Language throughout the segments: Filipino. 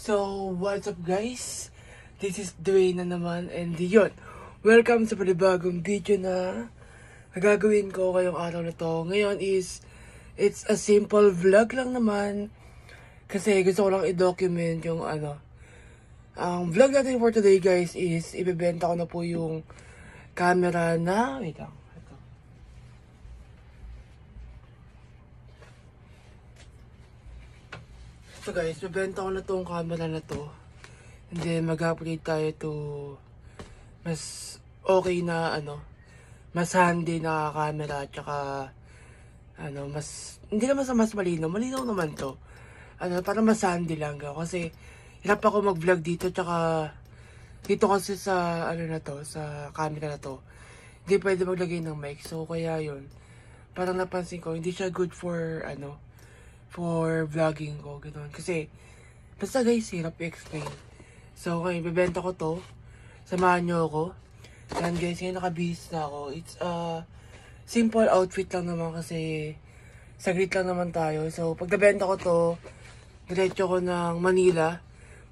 So, what's up guys? This is Dwayne na naman and yun, welcome sa panibagong video na gagawin ko ngayong araw na to. Ngayon is, it's a simple vlog lang naman kasi gusto ko lang i-document yung ang vlog natin for today guys is ibebenta ko na po yung camera na, wait lang. So guys, bibenta ko na tong camera na to. And then mag-upgrade tayo to mas okay na mas handy na camera at saka mas hindi naman sa mas malinaw. Malinaw naman to. Para mas handy lang kasi hirap ako mag-vlog dito tsaka dito kasi sa na to, sa camera na to. Hindi pwede maglagay ng mic. So kaya yun. Parang napansin ko hindi siya good for for vlogging ko, gano'n. Kasi, basta guys, hirap i-explain. So, okay, bibenta ko to. Samahan nyo ako. Yan guys, ngayon nakabihis na ako. It's a simple outfit lang naman kasi saglit lang naman tayo. So, pag nabenta ko to, diretso ko ng Manila.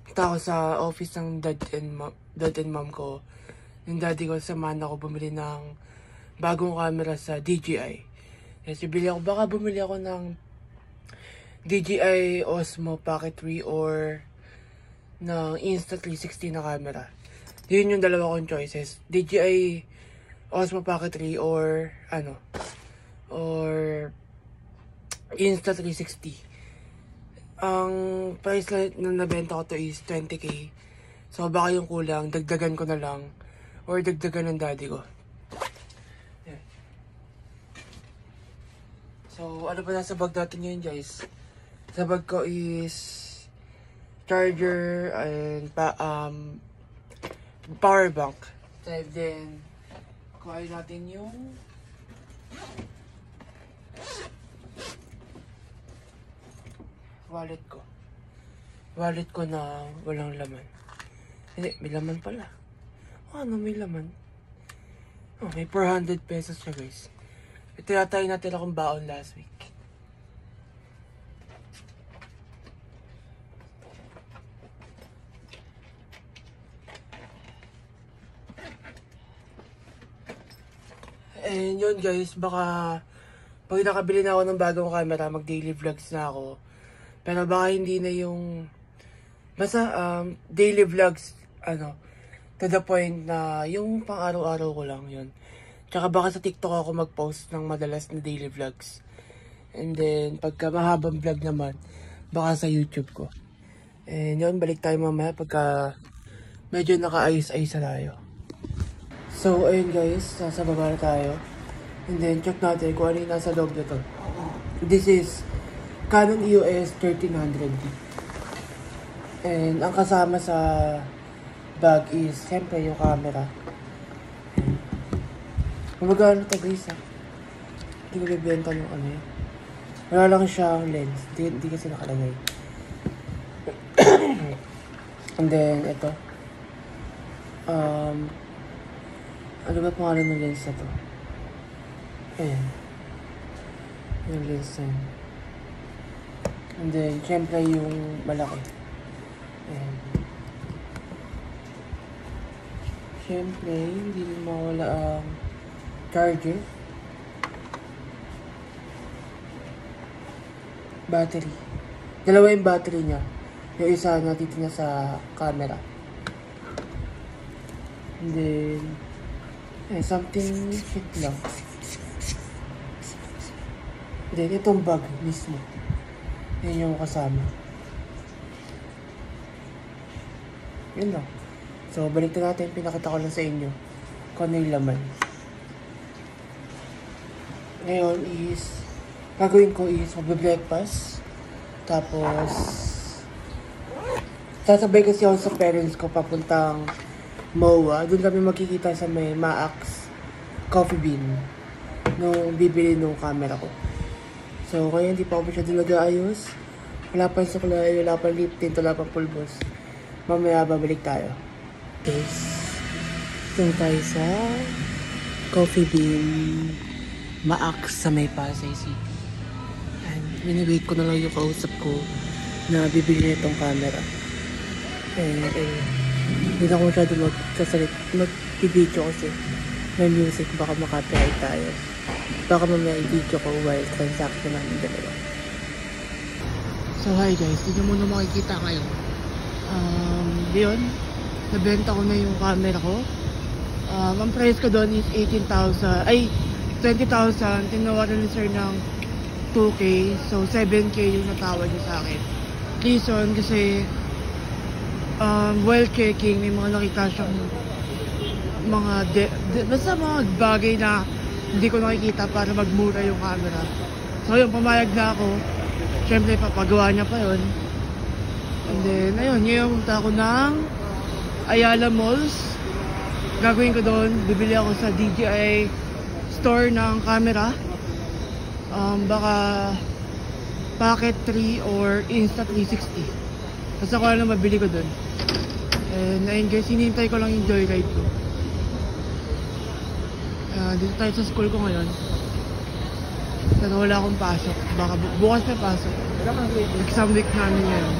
Punta ako sa office ng dad and mom ko. Yung daddy ko, samahan ako bumili ng bagong camera sa DJI. Yes, baka bumili ako ng DJI Osmo Pocket 3 or ng Insta360 na camera. Yun yung dalawa kong choices. DJI Osmo Pocket 3 or or Insta360. Ang price na nabenta ko to is 20k. So baka yung kulang, dagdagan ko na lang or dagdagan ng daddy ko. Yeah. So ano ba nasa bag natin ngayon guys? Sa bag ko is charger and power bank. And then kuhain natin yung wallet ko. Wallet ko na walang laman. Hindi, may laman pala. May laman? May 400 pesos siya guys. Ito yata yung natin akong baon last week. And yun guys, baka pag nakabili na ako ng bagong camera, mag daily vlogs na ako. Pero baka hindi na yung basta daily vlogs to the point na yung pang araw-araw ko lang yun. Tsaka baka sa TikTok ako mag-post ng madalas na daily vlogs. And then pagka mahabang vlog naman, baka sa YouTube ko. And yun, balik tayo mamaya pagka medyo naka-ayos-ayos na tayo. So, ayun guys, nasa baba na tayo. And then, check natin kung ano yung nasa loob na to. This is Canon EOS 1300D. And ang kasama sa bag is, siyempre, yung camera. Kumagano to guys Hindi ko bibenta ng yun. Wala lang siyang lens. Hindi kasi nakalagay. And then, ito. Ano ba pangalan ng lens na to? Ayan. Yung lens na yun. And then, syempre yung malaki. Ayan. Syempre, hindi rin mawala ang charger. Battery. Dalawa yung battery niya. Yung isa natitingnan sa camera. And then, something shit lang. Then, itong bag mismo. Yan yung kasama. Yun lang. So, balik na natin. Pinakita ko lang sa inyo kung ano yung laman. Ngayon is, gagawin ko is magbe-breakfast. Tapos, sasabay kasi ako sa parents ko papuntang MOA. Doon kami magkikita sa may Maax Coffee Bean nung bibili nung camera ko. So, kaya hindi pa ako masyado nag-aayos. Wala pa yung suklay, wala pa lip tint, wala pa pulbos. Mamaya babalik tayo. Guys, doon tayo sa Coffee Bean Maax sa may Pasay City. And minibait ko na lang yung kausap ko na bibili nitong camera. And hindi na ako masyado mag-video kasi may music, baka makapiright tayo. Baka mamaya i-video ko while transaction namin dalawa. So hi guys, hindi mo na makikita ngayon. Yun, nabenta ko na yung camera ko. Ang price ko doon is 18,000, ay 20,000. Tinawaran ni sir ng 2K, so 7K yung natawad niya sa akin. Reason kasi while checking, may mga nakita siyang mga basta mga bagay na hindi ko nakikita para magmura yung camera. So yun, pumayag na ako. Siyempre papagawa niya pa yun. And then ayun, ngayon punta ako ng Ayala Malls. Gagawin ko doon, bibili ako sa DJI store ng camera. Baka Pocket 3 or Insta360. Basta ko lang mabili ko doon. And ayun guys, hinihintay ko lang yung joyride ko. Dito tayo sa school ko ngayon. Pero wala akong pasok. Baka bukas na pasok. Exam week namin ngayon.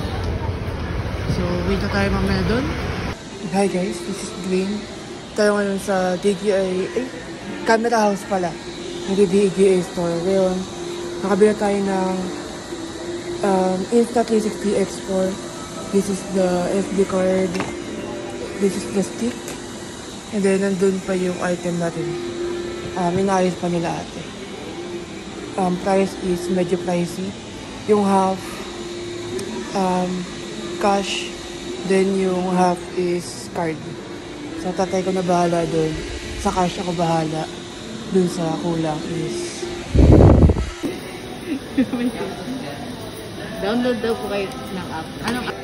So, wait na tayo mamaya doon. Hi guys, this is Dwayne. Tayo ngayon sa DJI, camera house pala. Yung DJI store. Ngayon, nakabila tayo ng Insta360 X4. This is the SD card. This is the stick. And then, nandun pa yung item natin. Inayos pa nila ate. Price is medyo pricey. Yung half, cash. Then, yung half is card. So, tatay ko na bahala dun. Sa cash ako bahala. Dun sa kulang is... Download daw po kayo ng app. Anong app?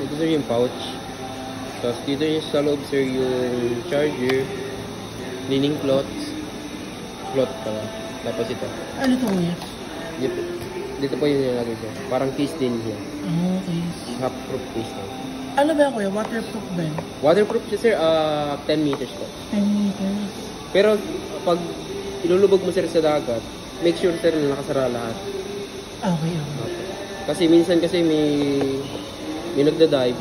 Ito sir yung pouch. Tapos dito yung sa loob sir yung charger, cleaning cloth pala. Tapos ito. Ano ito kuya? Dito po yung nilagay sir. Parang case din siya. Okay. Half proof case na. Ano ba kuya? Waterproof ba yun? Waterproof siya sir, 10 meters po. 10 meters. Pero pag ilulubog mo sir sa dagat, make sure sir na nakasara lahat. Okay. Kasi minsan kasi may nagda-dive,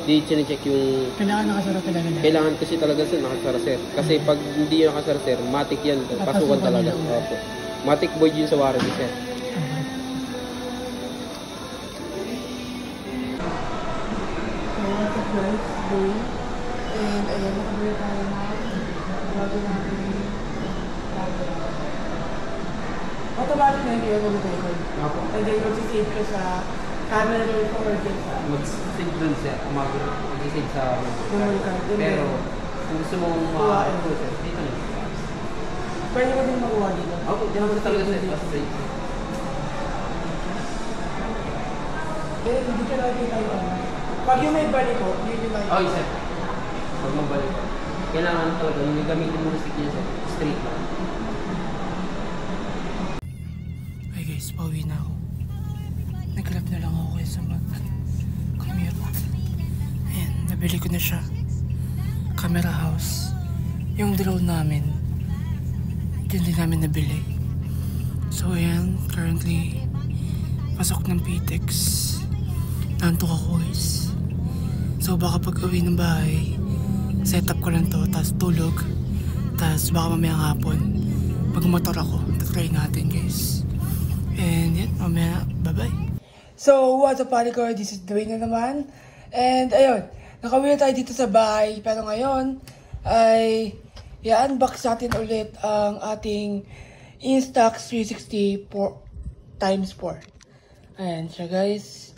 di chine-check yung... Kailangan nakasara talaga na. Kailangan kasi talaga sir nakasara sir. Kasi pag hindi yung nakasara sir, matik yan. Pasukan talaga. Opo. Matik void yun sa warranty sir. Okay. So, what's up guys? Today. And ayun, nakabili tayo na bago natin automatic na hindi yung mag-record. And then, mag-save ka sa camera roll ko or dyan sa mag-save dun sir, mag-save sa memory card. pero kung gusto mong dito na. Pwede ko din makuha dito. Okay, diyan ako talaga sir, basta save. Hindi ka lagi tayo pag yung may balik ko, yun yung like... Okay sir, pag magbalik. Kailangan talaga, yung gamitin mo na stick niya sir, straight lang. Hey guys, pauwi na ako. Nag-grab na lang ako kaysa mag-commute. Ayan, nabili ko na siya. Camera house. Yung drone namin, yun din namin nabili. So ayan, currently, pasok ng PTEX. Nantok ako guys. So baka pag uwi ng bahay, setup ko lang to, tas tulog. Tas baka mamayang hapon, pag motor ako, tatry natin guys. And yan, mamaya, bye-bye. So, what's up, pare ko? This is Dwayne na naman. And, ayun, nakawin na tayo dito sa bahay. Pero ngayon, ay, i-unbox natin ulit ang ating Insta360 x4. Ayan siya, guys.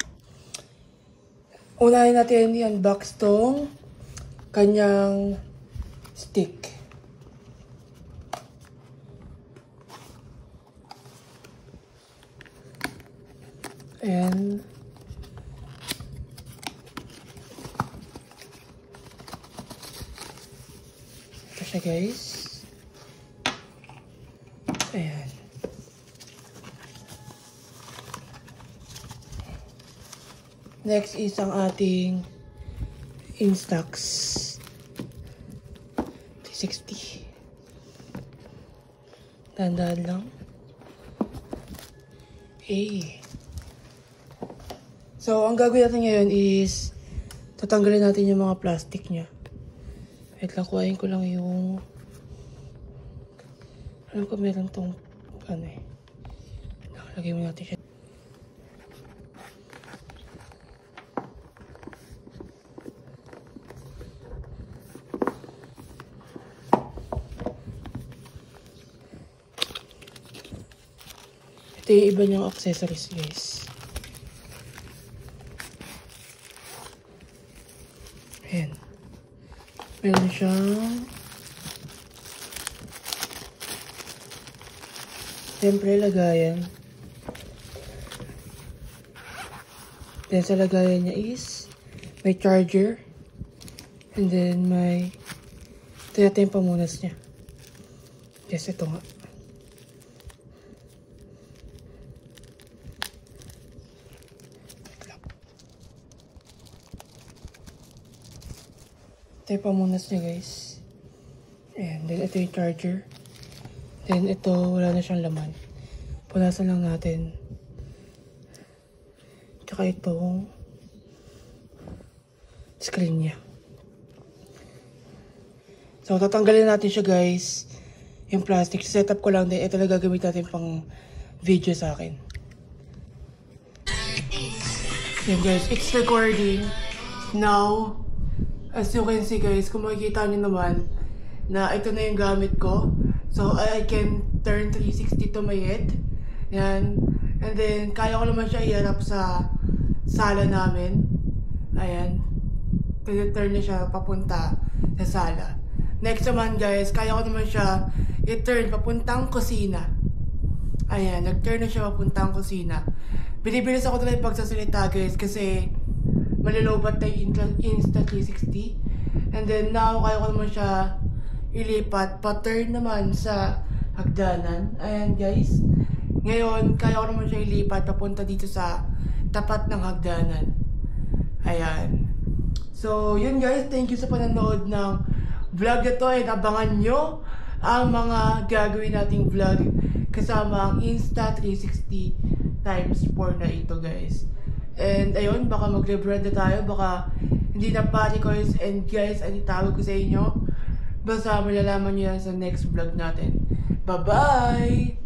Unahin natin i-unbox tong kanyang stick. And ito siya guys. Ayan. Next is ang ating Instax 360. Tandaan lang. Hey. So, ang gagawin natin ngayon is tatanggalin natin yung mga plastic niya. Wait lang, kuhain ko lang yung... Alam ko meron tong... Ano eh. Nakalagay mo natin siya. Ito yung iba niyang accessories, guys. Ayan. Meron siyang siyempre lagayan. Then sa lagayan niya is may charger. And then may ito yata yung pamunas niya. Yes, ito nga. Ito yung pamunas niya, guys. And then ito yung charger. Then ito, wala na siyang laman. Punasan lang natin. Tsaka itong screen niya. So, tatanggalin natin siya, guys. Yung plastic. Setup ko lang din. Ito na gagamit natin pang video sa akin. Yan, guys. It's recording. Now, as you can see, guys, kung makikita nyo naman na ito na yung gamit ko. So, I can turn 360 to my head. Yan. And then, kaya ko naman siya iharap sa sala namin. Ayan. Turn niya siya papunta sa sala. Next naman, guys, kaya ko naman siya i-turn papuntang kusina. Ayan. Nag-turn na siya papuntang kusina. Binibilis ako talaga pagsasalita, guys, kasi malilobat na yung Insta360. And then now, kaya ko naman siya ilipat, pa-turn naman sa hagdanan. Ayan, guys. Ngayon, kaya ko naman siya ilipat papunta dito sa tapat ng hagdanan. Ayan. So, yun, guys. Thank you sa panonood ng vlog na to. And abangan nyo ang mga gagawin nating vlog kasama ang Insta360 times 4 na ito, guys. And ayun, baka mag-rebrand na tayo, baka hindi na pari coins. And guys, ano tawag ko sa inyo? Basta malalaman nyo yan sa next vlog natin. Bye-bye!